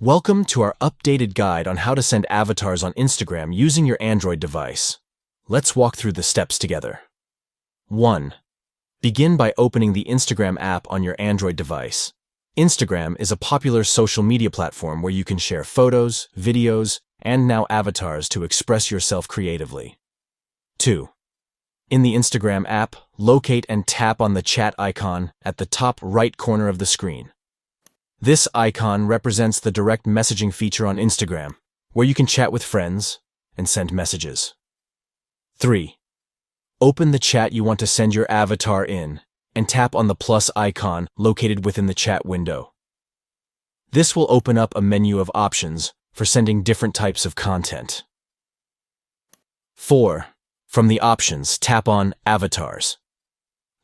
Welcome to our updated guide on how to send avatars on Instagram using your Android device. Let's walk through the steps together. 1. Begin by opening the Instagram app on your Android device. Instagram is a popular social media platform where you can share photos, videos, and now avatars to express yourself creatively. 2. In the Instagram app, locate and tap on the chat icon at the top right corner of the screen. This icon represents the direct messaging feature on Instagram, where you can chat with friends and send messages. 3. Open the chat you want to send your avatar in and tap on the plus icon located within the chat window. This will open up a menu of options for sending different types of content. 4. From the options, tap on Avatars.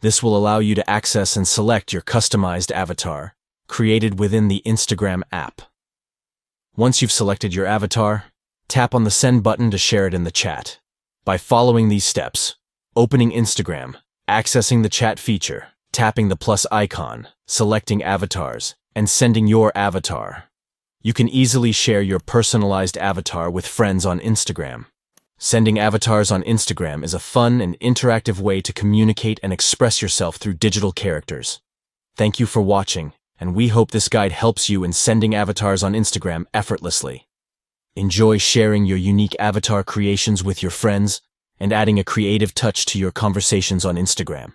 This will allow you to access and select your customized avatar created within the Instagram app. Once you've selected your avatar, tap on the send button to share it in the chat. By following these steps, opening Instagram, accessing the chat feature, tapping the plus icon, selecting avatars, and sending your avatar, you can easily share your personalized avatar with friends on Instagram. Sending avatars on Instagram is a fun and interactive way to communicate and express yourself through digital characters. Thank you for watching, and we hope this guide helps you in sending avatars on Instagram effortlessly. Enjoy sharing your unique avatar creations with your friends and adding a creative touch to your conversations on Instagram.